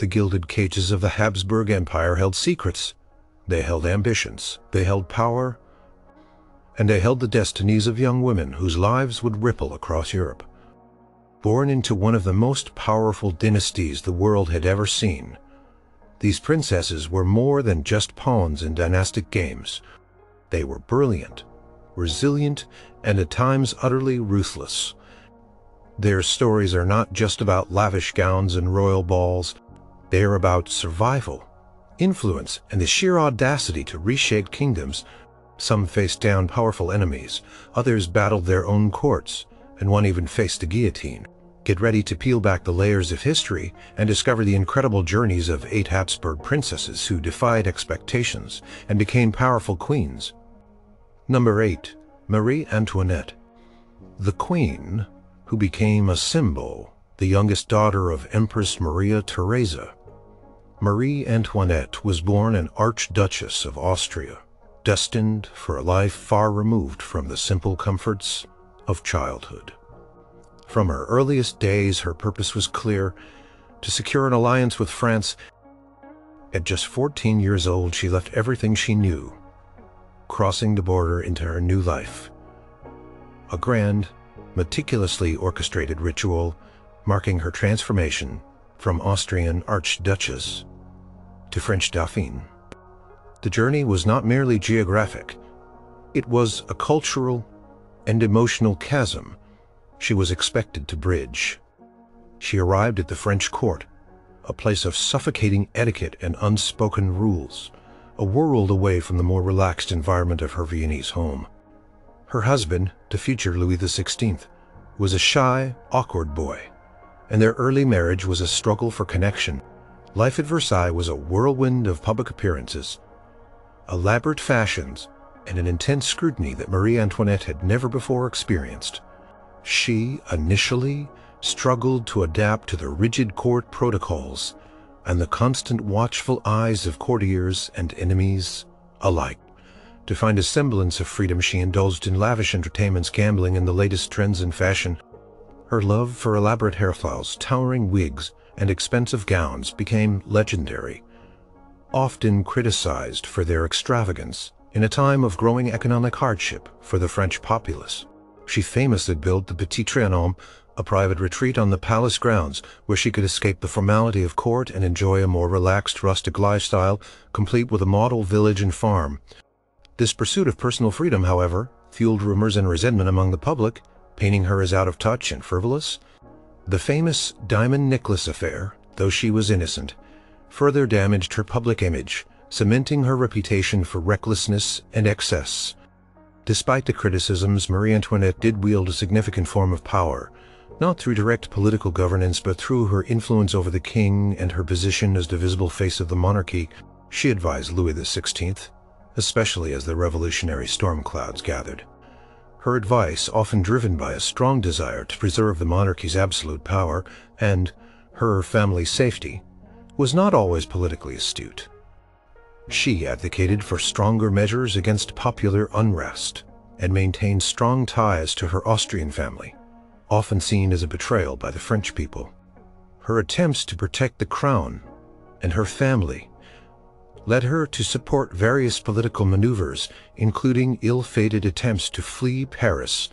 The gilded cages of the Habsburg Empire held secrets. They held ambitions, they held power, and they held the destinies of young women whose lives would ripple across Europe. Born into one of the most powerful dynasties the world had ever seen, these princesses were more than just pawns in dynastic games. They were brilliant, resilient, and at times utterly ruthless. Their stories are not just about lavish gowns and royal balls. They are about survival, influence, and the sheer audacity to reshape kingdoms. Some faced down powerful enemies, others battled their own courts, and one even faced the guillotine. Get ready to peel back the layers of history and discover the incredible journeys of 8 Habsburg princesses who defied expectations and became powerful queens. Number 8. Marie Antoinette. The queen, who became a symbol, the youngest daughter of Empress Maria Theresa. Marie Antoinette was born an Archduchess of Austria, destined for a life far removed from the simple comforts of childhood. From her earliest days, her purpose was clear: to secure an alliance with France. At just 14 years old, she left everything she knew, crossing the border into her new life. A grand, meticulously orchestrated ritual marking her transformation from Austrian Archduchess to French Dauphine. The journey was not merely geographic. It was a cultural and emotional chasm she was expected to bridge. She arrived at the French court, a place of suffocating etiquette and unspoken rules, a world away from the more relaxed environment of her Viennese home. Her husband, the future Louis XVI, was a shy, awkward boy, and their early marriage was a struggle for connection. Life at Versailles was a whirlwind of public appearances, elaborate fashions, and an intense scrutiny that Marie Antoinette had never before experienced. She initially struggled to adapt to the rigid court protocols and the constant watchful eyes of courtiers and enemies alike. To find a semblance of freedom, she indulged in lavish entertainments, gambling, and the latest trends in fashion. Her love for elaborate hairstyles, towering wigs, and expensive gowns became legendary, often criticized for their extravagance in a time of growing economic hardship for the French populace. She famously built the Petit Trianon, a private retreat on the palace grounds where she could escape the formality of court and enjoy a more relaxed, rustic lifestyle, complete with a model village and farm. This pursuit of personal freedom, however, fueled rumors and resentment among the public, painting her as out of touch and frivolous. The famous diamond necklace affair, though she was innocent, further damaged her public image, cementing her reputation for recklessness and excess. Despite the criticisms, Marie Antoinette did wield a significant form of power, not through direct political governance, but through her influence over the king and her position as the visible face of the monarchy. She advised Louis XVI, especially as the revolutionary storm clouds gathered. Her advice, often driven by a strong desire to preserve the monarchy's absolute power and her family's safety, was not always politically astute. She advocated for stronger measures against popular unrest and maintained strong ties to her Austrian family, often seen as a betrayal by the French people. Her attempts to protect the crown and her family led her to support various political maneuvers, including ill-fated attempts to flee Paris.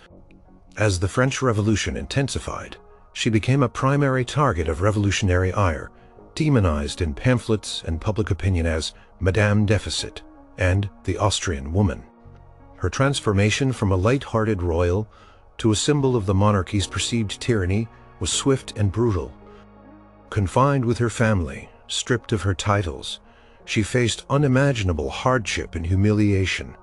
As the French Revolution intensified, she became a primary target of revolutionary ire, demonized in pamphlets and public opinion as Madame Deficit and the Austrian woman. Her transformation from a light-hearted royal to a symbol of the monarchy's perceived tyranny was swift and brutal. Confined with her family, stripped of her titles, she faced unimaginable hardship and humiliation.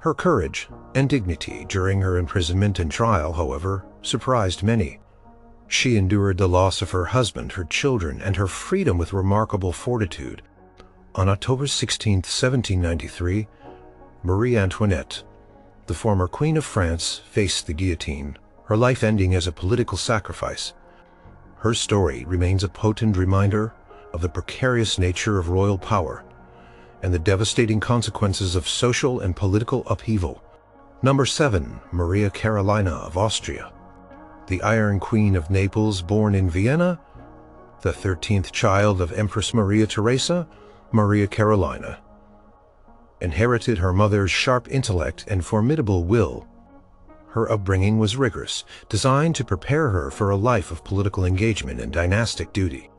Her courage and dignity during her imprisonment and trial, however, surprised many. She endured the loss of her husband, her children, and her freedom with remarkable fortitude. On October 16, 1793, Marie Antoinette, the former Queen of France, faced the guillotine, her life ending as a political sacrifice. Her story remains a potent reminder of the precarious nature of royal power and the devastating consequences of social and political upheaval. Number 7. Maria Carolina of Austria. The Iron Queen of Naples, born in Vienna, the 13th child of Empress Maria Theresa, Maria Carolina, inherited her mother's sharp intellect and formidable will. Her upbringing was rigorous, designed to prepare her for a life of political engagement and dynastic duty.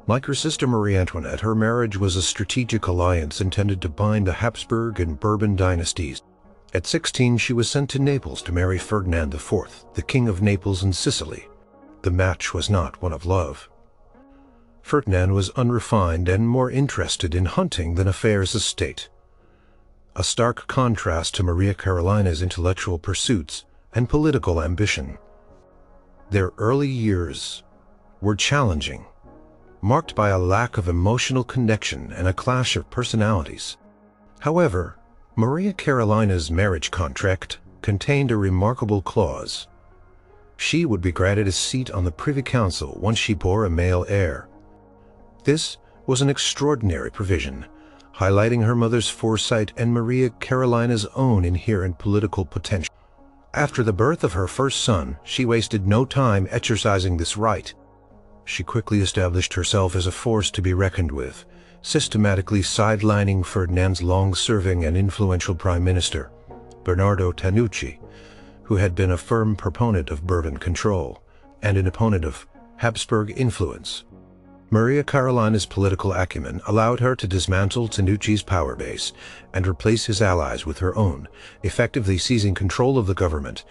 Like her sister Marie Antoinette, her marriage was a strategic alliance intended to bind the Habsburg and Bourbon dynasties. At 16, she was sent to Naples to marry Ferdinand IV, the King of Naples and Sicily. The match was not one of love. Ferdinand was unrefined and more interested in hunting than affairs of state, a stark contrast to Maria Carolina's intellectual pursuits and political ambition. Their early years were challenging, marked by a lack of emotional connection and a clash of personalities. However, Maria Carolina's marriage contract contained a remarkable clause. She would be granted a seat on the Privy Council once she bore a male heir. This was an extraordinary provision, highlighting her mother's foresight and Maria Carolina's own inherent political potential. After the birth of her first son, she wasted no time exercising this right. She quickly established herself as a force to be reckoned with, systematically sidelining Ferdinand's long-serving and influential prime minister, Bernardo Tanucci, who had been a firm proponent of Bourbon control and an opponent of Habsburg influence. Maria Carolina's political acumen allowed her to dismantle Tanucci's power base and replace his allies with her own, effectively seizing control of the government.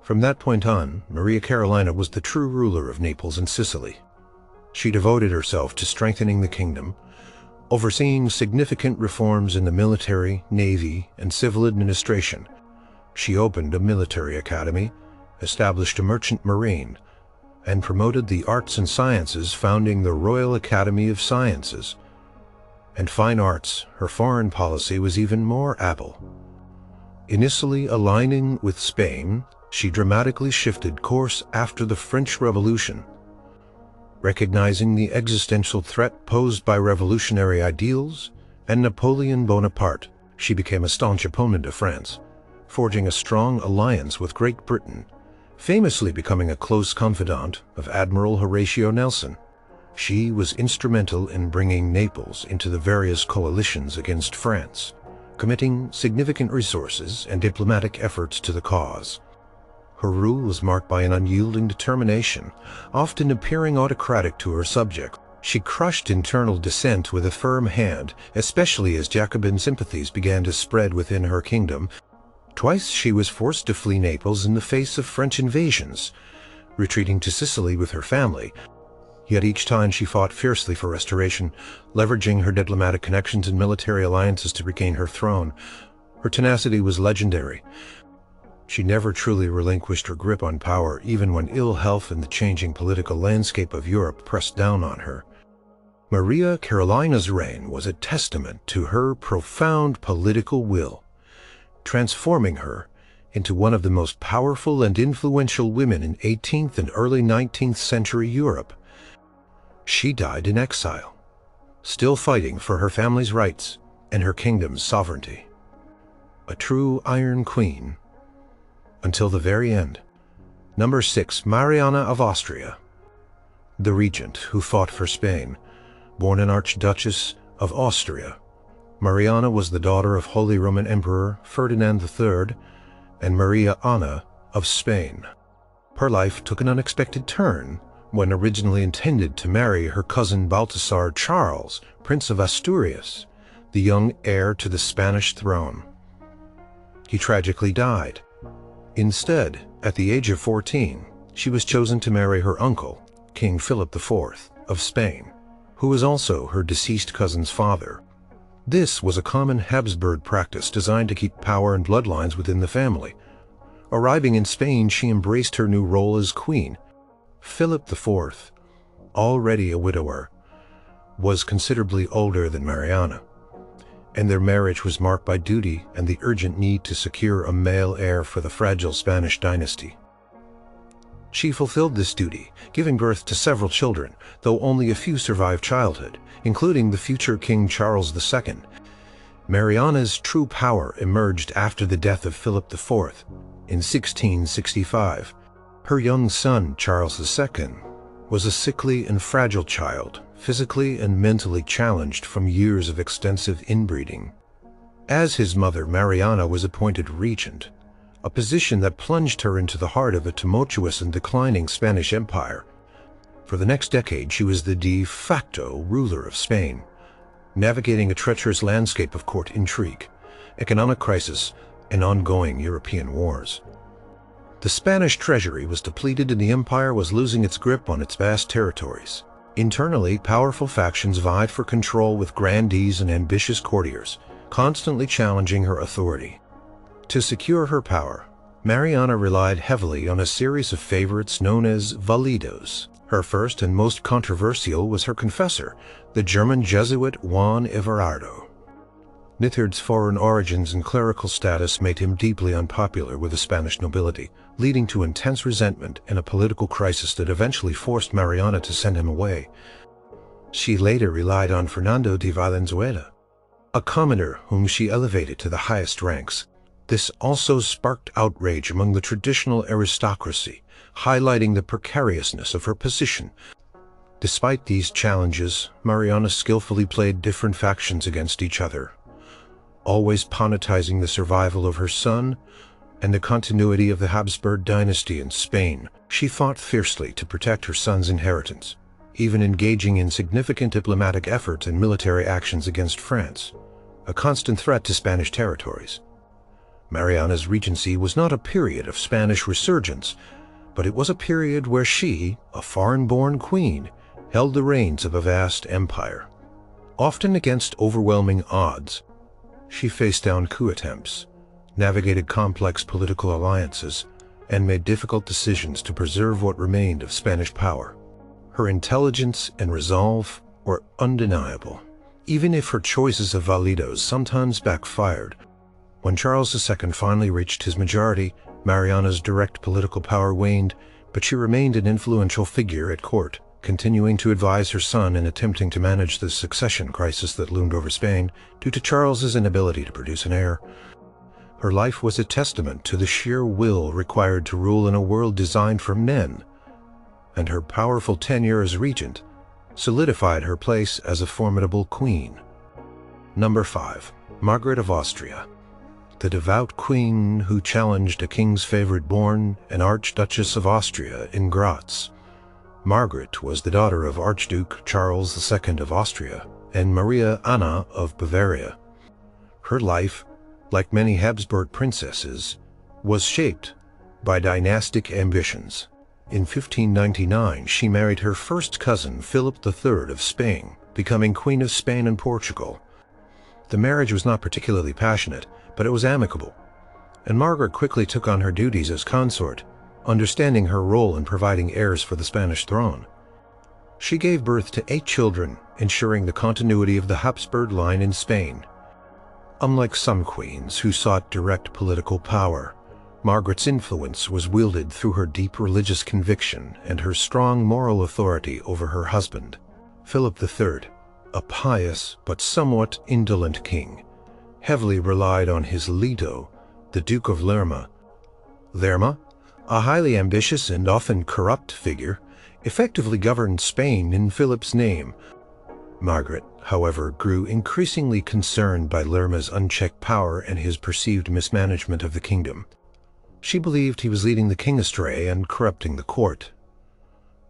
From that point on, Maria Carolina was the true ruler of Naples and Sicily. She devoted herself to strengthening the kingdom, overseeing significant reforms in the military, navy, and civil administration. She opened a military academy, established a merchant marine, and promoted the arts and sciences, founding the Royal Academy of Sciences and Fine Arts. Her foreign policy was even more ample. Initially aligning with Spain, she dramatically shifted course after the French Revolution. Recognizing the existential threat posed by revolutionary ideals and Napoleon Bonaparte, she became a staunch opponent of France, forging a strong alliance with Great Britain, famously becoming a close confidant of Admiral Horatio Nelson. She was instrumental in bringing Naples into the various coalitions against France, committing significant resources and diplomatic efforts to the cause. Her rule was marked by an unyielding determination, often appearing autocratic to her subjects. She crushed internal dissent with a firm hand, especially as Jacobin sympathies began to spread within her kingdom. Twice she was forced to flee Naples in the face of French invasions, retreating to Sicily with her family. Yet each time she fought fiercely for restoration, leveraging her diplomatic connections and military alliances to regain her throne. Her tenacity was legendary. She never truly relinquished her grip on power, even when ill health and the changing political landscape of Europe pressed down on her. Maria Carolina's reign was a testament to her profound political will, transforming her into one of the most powerful and influential women in 18th and early 19th century Europe. She died in exile, still fighting for her family's rights and her kingdom's sovereignty. A true Iron Queen, until the very end. Number 6. Mariana of Austria. The Regent who fought for Spain. Born an Archduchess of Austria, Mariana was the daughter of Holy Roman Emperor Ferdinand III and Maria Anna of Spain. Her life took an unexpected turn when originally intended to marry her cousin Balthasar Charles, Prince of Asturias, the young heir to the Spanish throne. He tragically died. Instead, at the age of 14, she was chosen to marry her uncle, King Philip IV of Spain, who was also her deceased cousin's father. This was a common Habsburg practice designed to keep power and bloodlines within the family. Arriving in Spain, she embraced her new role as queen. Philip IV, already a widower, was considerably older than Mariana, and their marriage was marked by duty and the urgent need to secure a male heir for the fragile Spanish dynasty. She fulfilled this duty, giving birth to several children, though only a few survived childhood, including the future King Charles II. Mariana's true power emerged after the death of Philip IV in 1665. Her young son, Charles II, was a sickly and fragile child, physically and mentally challenged from years of extensive inbreeding. As his mother, Mariana was appointed regent, a position that plunged her into the heart of a tumultuous and declining Spanish Empire. For the next decade, she was the de facto ruler of Spain, navigating a treacherous landscape of court intrigue, economic crisis, and ongoing European wars. The Spanish treasury was depleted and the empire was losing its grip on its vast territories. Internally, powerful factions vied for control with grandees and ambitious courtiers, constantly challenging her authority. To secure her power, Mariana relied heavily on a series of favorites known as validos. Her first and most controversial was her confessor, the German Jesuit Juan Everardo. Nithard's foreign origins and clerical status made him deeply unpopular with the Spanish nobility, leading to intense resentment and a political crisis that eventually forced Mariana to send him away. She later relied on Fernando de Valenzuela, a commoner whom she elevated to the highest ranks. This also sparked outrage among the traditional aristocracy, highlighting the precariousness of her position. Despite these challenges, Mariana skillfully played different factions against each other, always prioritizing the survival of her son and the continuity of the Habsburg dynasty in Spain. She fought fiercely to protect her son's inheritance, even engaging in significant diplomatic efforts and military actions against France, a constant threat to Spanish territories. Mariana's regency was not a period of Spanish resurgence, but it was a period where she, a foreign-born queen, held the reins of a vast empire. Often against overwhelming odds, she faced down coup attempts, navigated complex political alliances, and made difficult decisions to preserve what remained of Spanish power. Her intelligence and resolve were undeniable, even if her choices of validos sometimes backfired. When Charles II finally reached his majority, Mariana's direct political power waned, but she remained an influential figure at court, continuing to advise her son and attempting to manage the succession crisis that loomed over Spain due to Charles's inability to produce an heir. Her life was a testament to the sheer will required to rule in a world designed for men, and her powerful tenure as regent solidified her place as a formidable queen. Number 5. Margaret of Austria. The devout queen who challenged a king's favorite born and Archduchess of Austria in Graz. Margaret was the daughter of Archduke Charles II of Austria and Maria Anna of Bavaria. Her life, like many Habsburg princesses, was shaped by dynastic ambitions. In 1599, she married her first cousin, Philip III of Spain, becoming Queen of Spain and Portugal. The marriage was not particularly passionate, but it was amicable, and Margaret quickly took on her duties as consort, understanding her role in providing heirs for the Spanish throne. She gave birth to 8 children, ensuring the continuity of the Habsburg line in Spain. Unlike some queens who sought direct political power, Margaret's influence was wielded through her deep religious conviction and her strong moral authority over her husband. Philip III, a pious but somewhat indolent king, heavily relied on his Leto, the Duke of Lerma. Lerma, a highly ambitious and often corrupt figure, effectively governed Spain in Philip's name. Margaret, however, grew increasingly concerned by Lerma's unchecked power and his perceived mismanagement of the kingdom. She believed he was leading the king astray and corrupting the court.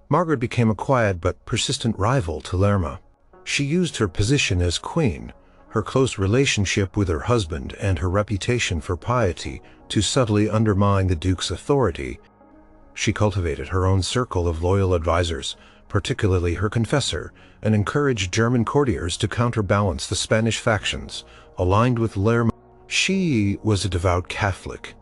Margaret became a quiet but persistent rival to Lerma. She used her position as queen, her close relationship with her husband, and her reputation for piety to subtly undermine the Duke's authority. She cultivated her own circle of loyal advisors, particularly her confessor, and encouraged German courtiers to counterbalance the Spanish factions aligned with Lerma. She was a devout Catholic,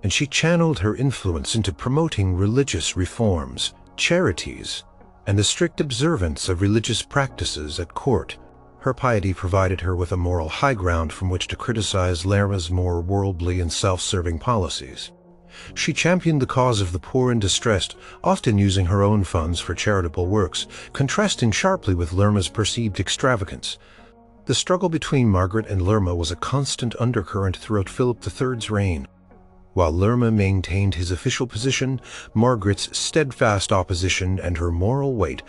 and she channeled her influence into promoting religious reforms, charities, and the strict observance of religious practices at court. Her piety provided her with a moral high ground from which to criticize Lerma's more worldly and self-serving policies. She championed the cause of the poor and distressed, often using her own funds for charitable works, contrasting sharply with Lerma's perceived extravagance. The struggle between Margaret and Lerma was a constant undercurrent throughout Philip III's reign. While Lerma maintained his official position, Margaret's steadfast opposition and her moral weight,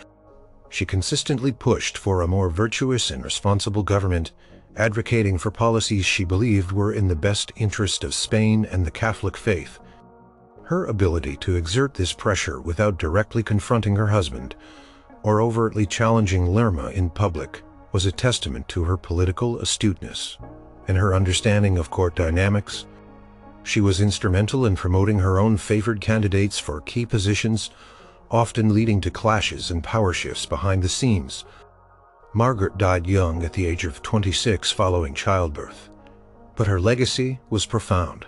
she consistently pushed for a more virtuous and responsible government, advocating for policies she believed were in the best interest of Spain and the Catholic faith. Her ability to exert this pressure without directly confronting her husband or overtly challenging Lerma in public was a testament to her political astuteness and her understanding of court dynamics. She was instrumental in promoting her own favored candidates for key positions, often leading to clashes and power shifts behind the scenes. Margaret died young at the age of 26 following childbirth, but her legacy was profound.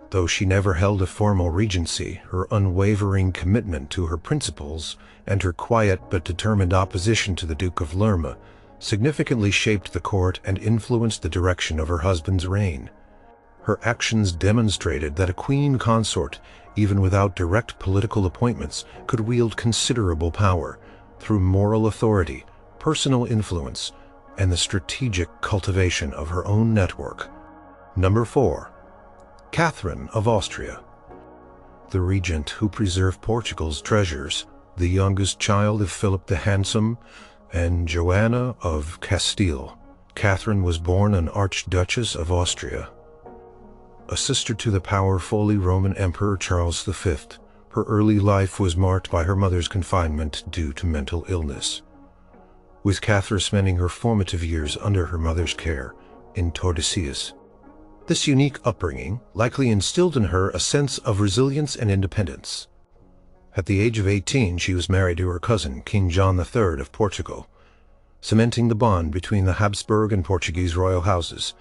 Though she never held a formal regency, her unwavering commitment to her principles and her quiet but determined opposition to the Duke of Lerma significantly shaped the court and influenced the direction of her husband's reign. Her actions demonstrated that a queen consort, even without direct political appointments, could wield considerable power through moral authority, personal influence, and the strategic cultivation of her own network. Number 4. Catherine of Austria. The regent who preserved Portugal's treasures, the youngest child of Philip the Handsome and Joanna of Castile, Catherine was born an Archduchess of Austria. A sister to the powerful Roman Emperor Charles V, her early life was marked by her mother's confinement due to mental illness, with Catherine spending her formative years under her mother's care in Tordesillas. This unique upbringing likely instilled in her a sense of resilience and independence. At the age of 18, she was married to her cousin, King John III of Portugal, cementing the bond between the Habsburg and Portuguese royal houses.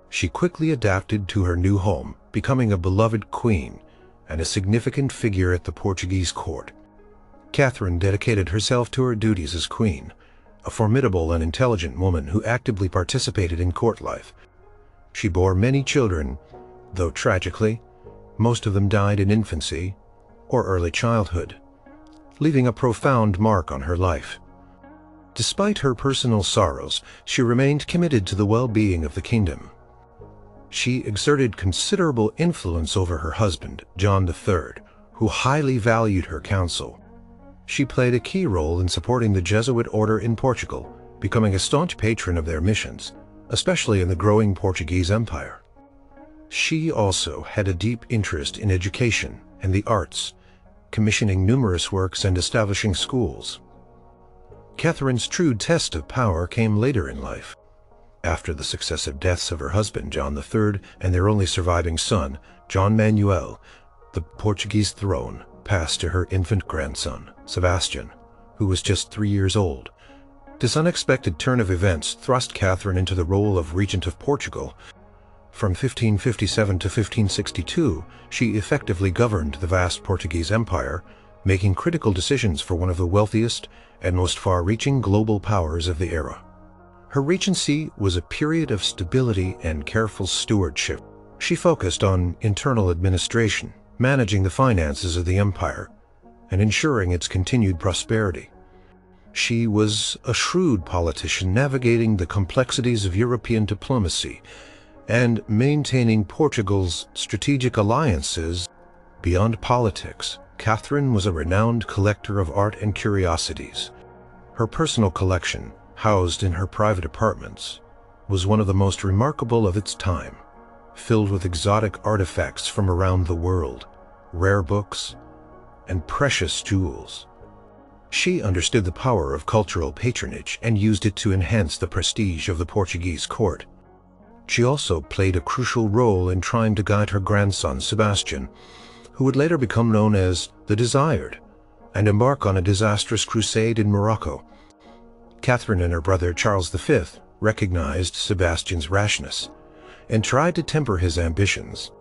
She quickly adapted to her new home, becoming a beloved queen and a significant figure at the Portuguese court. Catherine dedicated herself to her duties as queen, a formidable and intelligent woman who actively participated in court life. She bore many children, though tragically, most of them died in infancy or early childhood, leaving a profound mark on her life. Despite her personal sorrows, she remained committed to the well-being of the kingdom. She exerted considerable influence over her husband, John III, who highly valued her counsel. She played a key role in supporting the Jesuit order in Portugal, becoming a staunch patron of their missions, especially in the growing Portuguese Empire. She also had a deep interest in education and the arts, commissioning numerous works and establishing schools. Catherine's true test of power came later in life. After the successive deaths of her husband, John III, and their only surviving son, John Manuel, the Portuguese throne passed to her infant grandson, Sebastian, who was just 3 years old. This unexpected turn of events thrust Catherine into the role of Regent of Portugal. From 1557 to 1562, she effectively governed the vast Portuguese Empire, making critical decisions for one of the wealthiest and most far-reaching global powers of the era. Her regency was a period of stability and careful stewardship. She focused on internal administration, managing the finances of the empire, and ensuring its continued prosperity. She was a shrewd politician navigating the complexities of European diplomacy and maintaining Portugal's strategic alliances. Beyond politics, Catherine was a renowned collector of art and curiosities. Her personal collection, housed in her private apartments, was one of the most remarkable of its time, filled with exotic artifacts from around the world, rare books, and precious jewels. She understood the power of cultural patronage and used it to enhance the prestige of the Portuguese court. She also played a crucial role in trying to guide her grandson, Sebastian, who would later become known as the Desired, and embark on a disastrous crusade in Morocco. Catherine and her brother Charles V recognized Sebastian's rashness and tried to temper his ambitions.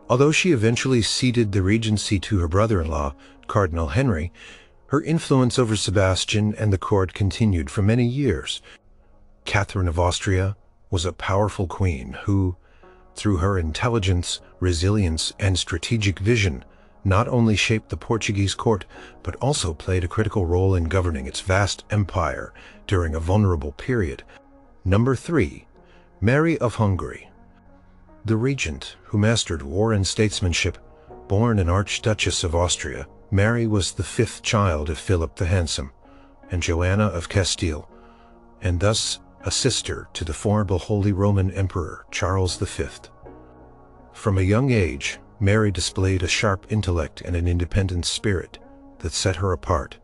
Although she eventually ceded the regency to her brother-in-law, Cardinal Henry, her influence over Sebastian and the court continued for many years. Catherine of Austria was a powerful queen who, through her intelligence, resilience, and strategic vision, not only shaped the Portuguese court, but also played a critical role in governing its vast empire during a vulnerable period. Number 3. Mary of Hungary. The Regent, who mastered war and statesmanship, born an Archduchess of Austria, Mary was the fifth child of Philip the Handsome and Joanna of Castile, and thus a sister to the formidable Holy Roman Emperor Charles V. From a young age, Mary displayed a sharp intellect and an independent spirit that set her apart.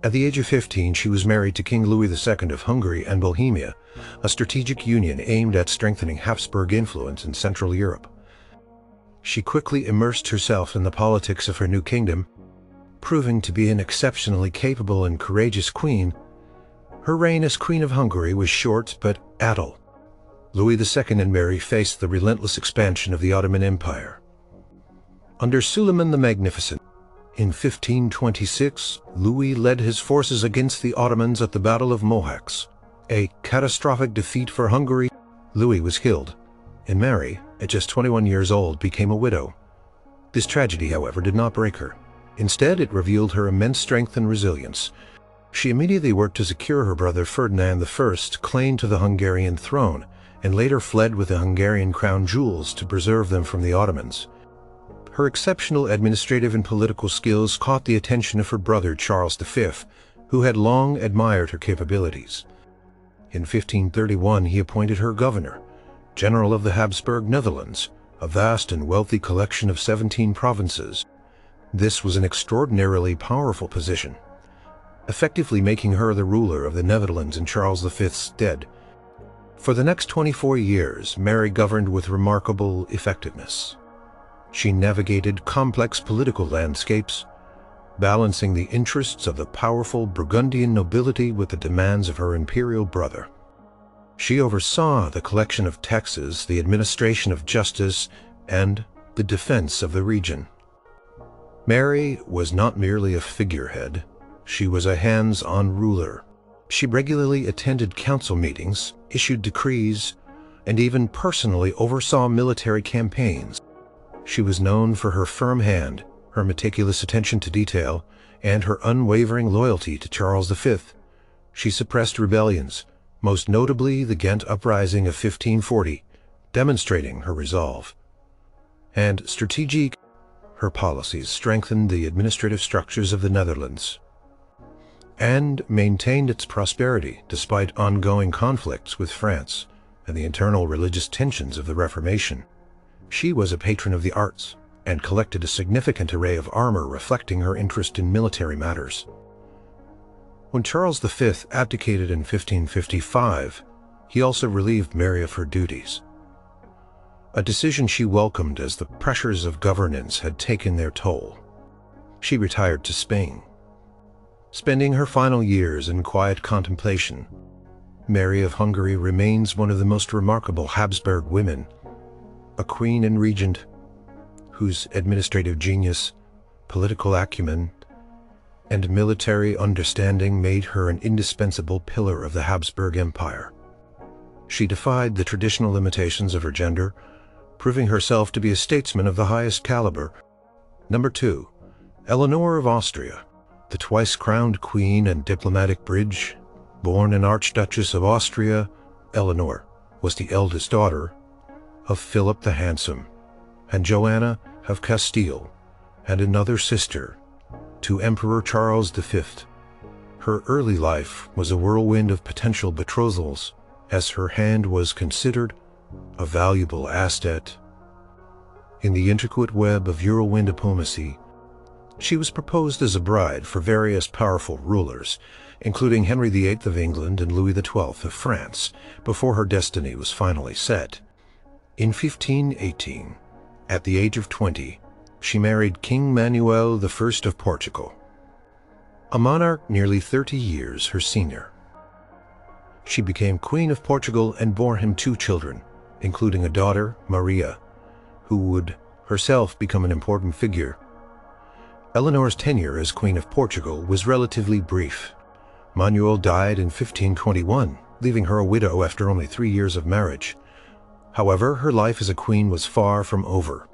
At the age of 15, she was married to King Louis II of Hungary and Bohemia, a strategic union aimed at strengthening Habsburg influence in Central Europe. She quickly immersed herself in the politics of her new kingdom, proving to be an exceptionally capable and courageous queen. Her reign as Queen of Hungary was short but idle. Louis II and Mary faced the relentless expansion of the Ottoman Empire. Under Suleiman the Magnificent, in 1526, Louis led his forces against the Ottomans at the Battle of Mohacs, a catastrophic defeat for Hungary. Louis was killed, and Mary, at just 21 years old, became a widow. This tragedy, however, did not break her. Instead, it revealed her immense strength and resilience. She immediately worked to secure her brother Ferdinand I claim to the Hungarian throne, and later fled with the Hungarian crown jewels to preserve them from the Ottomans. Her exceptional administrative and political skills caught the attention of her brother Charles V, who had long admired her capabilities. In 1531, he appointed her governor, general of the Habsburg Netherlands, a vast and wealthy collection of 17 provinces. This was an extraordinarily powerful position, effectively making her the ruler of the Netherlands in Charles V's stead. For the next 24 years, Mary governed with remarkable effectiveness. She navigated complex political landscapes, balancing the interests of the powerful Burgundian nobility with the demands of her imperial brother. She oversaw the collection of taxes, the administration of justice, and the defense of the region. Mary was not merely a figurehead, she was a hands-on ruler. She regularly attended council meetings, issued decrees, and even personally oversaw military campaigns. She was known for her firm hand, her meticulous attention to detail, and her unwavering loyalty to Charles V. She suppressed rebellions, most notably the Ghent Uprising of 1540, demonstrating her resolve. And strategic, her policies strengthened the administrative structures of the Netherlands and maintained its prosperity despite ongoing conflicts with France and the internal religious tensions of the Reformation. She was a patron of the arts and collected a significant array of armor reflecting her interest in military matters. When Charles V abdicated in 1555, he also relieved Mary of her duties, a decision she welcomed as the pressures of governance had taken their toll. She retired to Spain, spending her final years in quiet contemplation. Mary of Hungary remains one of the most remarkable Habsburg women, a queen and regent whose administrative genius, political acumen, and military understanding made her an indispensable pillar of the Habsburg Empire. She defied the traditional limitations of her gender, proving herself to be a statesman of the highest caliber. Number 2. Eleanor of Austria, the twice-crowned queen and diplomatic bridge. Born an Archduchess of Austria, Eleanor was the eldest daughter of Philip the Handsome and Joanna of Castile, and another sister to Emperor Charles V. Her early life was a whirlwind of potential betrothals, as her hand was considered a valuable asset. In the intricate web of whirlwind diplomacy, she was proposed as a bride for various powerful rulers, including Henry VIII of England and Louis XII of France, before her destiny was finally set. In 1518, at the age of 20, she married King Manuel I of Portugal, a monarch nearly 30 years her senior. She became Queen of Portugal and bore him 2 children, including a daughter, Maria, who would herself become an important figure. Eleanor's tenure as Queen of Portugal was relatively brief. Manuel died in 1521, leaving her a widow after only 3 years of marriage. However, her life as a queen was far from over.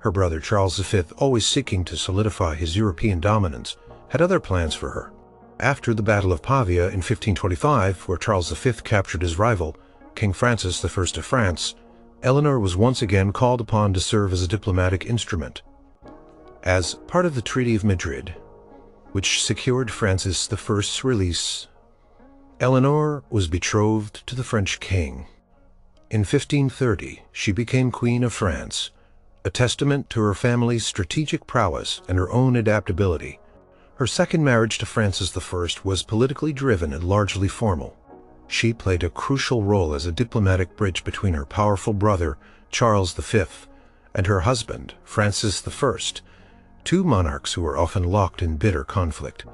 Her brother Charles V, always seeking to solidify his European dominance, had other plans for her. After the Battle of Pavia in 1525, where Charles V captured his rival, King Francis I of France, Eleanor was once again called upon to serve as a diplomatic instrument. As part of the Treaty of Madrid, which secured Francis I's release, Eleanor was betrothed to the French king. In 1530, she became Queen of France, a testament to her family's strategic prowess and her own adaptability. Her second marriage to Francis I was politically driven and largely formal. She played a crucial role as a diplomatic bridge between her powerful brother, Charles V, and her husband, Francis I, two monarchs who were often locked in bitter conflict.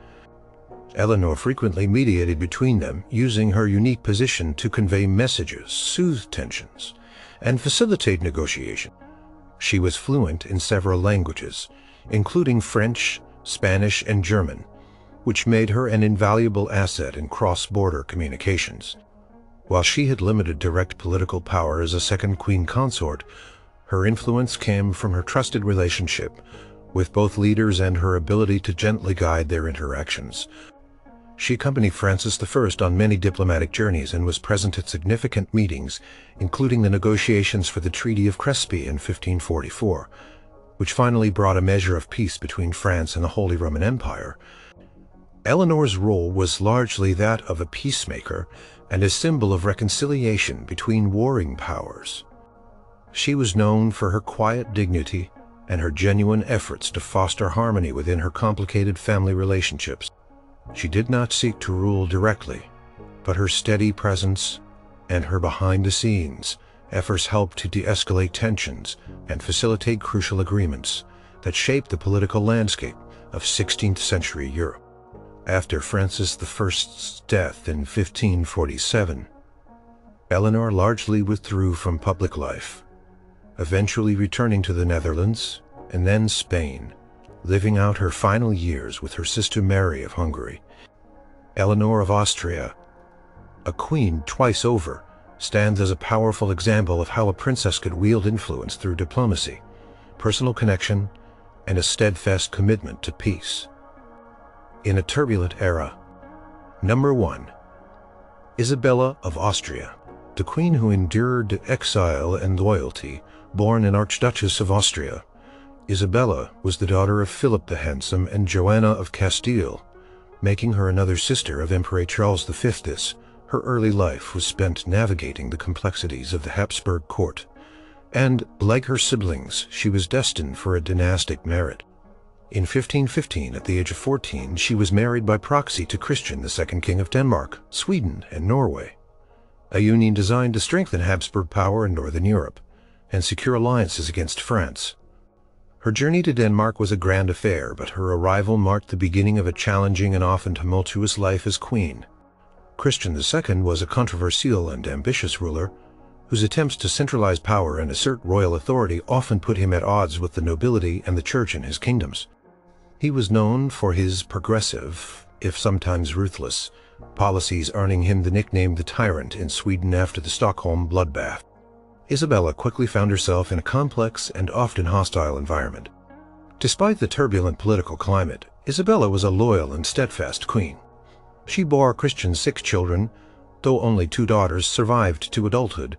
Eleanor frequently mediated between them, using her unique position to convey messages, soothe tensions, and facilitate negotiation. She was fluent in several languages, including French, Spanish, and German, which made her an invaluable asset in cross-border communications. While she had limited direct political power as a second queen consort, her influence came from her trusted relationship with both leaders and her ability to gently guide their interactions. She accompanied Francis I on many diplomatic journeys and was present at significant meetings, including the negotiations for the Treaty of Crespi in 1544, which finally brought a measure of peace between France and the Holy Roman Empire. Eleanor's role was largely that of a peacemaker and a symbol of reconciliation between warring powers. She was known for her quiet dignity and her genuine efforts to foster harmony within her complicated family relationships. She did not seek to rule directly, but her steady presence and her behind-the-scenes efforts helped to de-escalate tensions and facilitate crucial agreements that shaped the political landscape of 16th century Europe. After Francis I's death in 1547, Eleanor largely withdrew from public life, eventually returning to the Netherlands and then Spain, living out her final years with her sister Mary of Hungary. Eleanor of Austria, a queen twice over, stands as a powerful example of how a princess could wield influence through diplomacy, personal connection, and a steadfast commitment to peace. In a turbulent era. Number 1. Isabella of Austria, the queen who endured exile and loyalty, born an Archduchess of Austria. Isabella was the daughter of Philip the Handsome and Joanna of Castile, making her another sister of Emperor Charles V. Her early life was spent navigating the complexities of the Habsburg court, and, like her siblings, she was destined for a dynastic merit. In 1515, at the age of 14, she was married by proxy to Christian, the second king of Denmark, Sweden, and Norway, a union designed to strengthen Habsburg power in northern Europe and secure alliances against France. Her journey to Denmark was a grand affair, but her arrival marked the beginning of a challenging and often tumultuous life as queen. Christian II was a controversial and ambitious ruler, whose attempts to centralize power and assert royal authority often put him at odds with the nobility and the church in his kingdoms. He was known for his progressive, if sometimes ruthless, policies, earning him the nickname the Tyrant in Sweden after the Stockholm bloodbath. Isabella quickly found herself in a complex and often hostile environment. Despite the turbulent political climate, Isabella was a loyal and steadfast queen. She bore Christian's 6 children, though only 2 daughters survived to adulthood.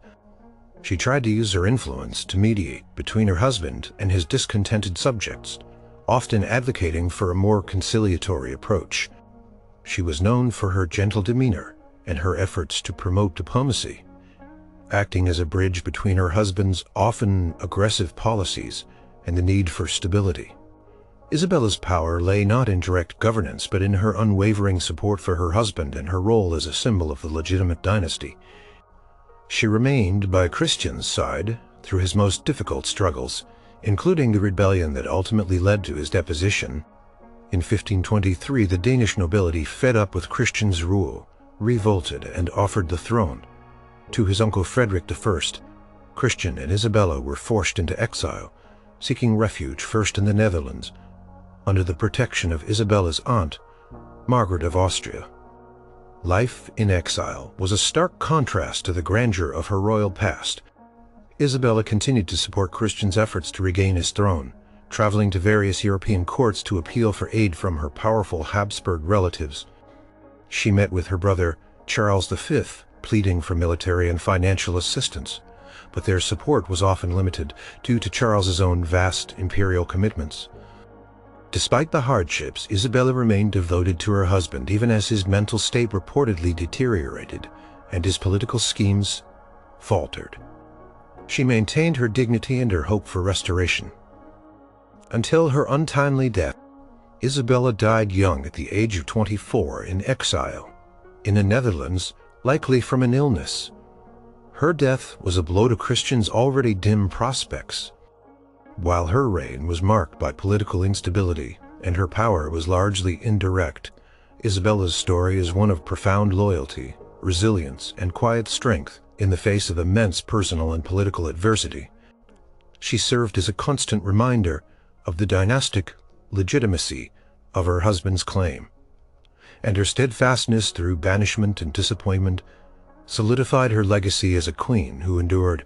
She tried to use her influence to mediate between her husband and his discontented subjects, often advocating for a more conciliatory approach. She was known for her gentle demeanor and her efforts to promote diplomacy, acting as a bridge between her husband's often aggressive policies and the need for stability. Isabella's power lay not in direct governance, but in her unwavering support for her husband and her role as a symbol of the legitimate dynasty. She remained by Christian's side through his most difficult struggles, including the rebellion that ultimately led to his deposition. In 1523, the Danish nobility, fed up with Christian's rule, revolted and offered the throne to his uncle Frederick I. Christian and Isabella were forced into exile, seeking refuge first in the Netherlands, under the protection of Isabella's aunt, Margaret of Austria. Life in exile was a stark contrast to the grandeur of her royal past. Isabella continued to support Christian's efforts to regain his throne, traveling to various European courts to appeal for aid from her powerful Habsburg relatives. She met with her brother, Charles V, pleading for military and financial assistance, but their support was often limited due to Charles's own vast imperial commitments. Despite the hardships, Isabella remained devoted to her husband even as his mental state reportedly deteriorated and his political schemes faltered. She maintained her dignity and her hope for restoration. Until her untimely death, Isabella died young at the age of 24 in exile in the Netherlands, likely from an illness. Her death was a blow to Christians' already dim prospects. While her reign was marked by political instability and her power was largely indirect, Isabella's story is one of profound loyalty, resilience, and quiet strength in the face of immense personal and political adversity. She served as a constant reminder of the dynastic legitimacy of her husband's claim, and her steadfastness through banishment and disappointment solidified her legacy as a queen who endured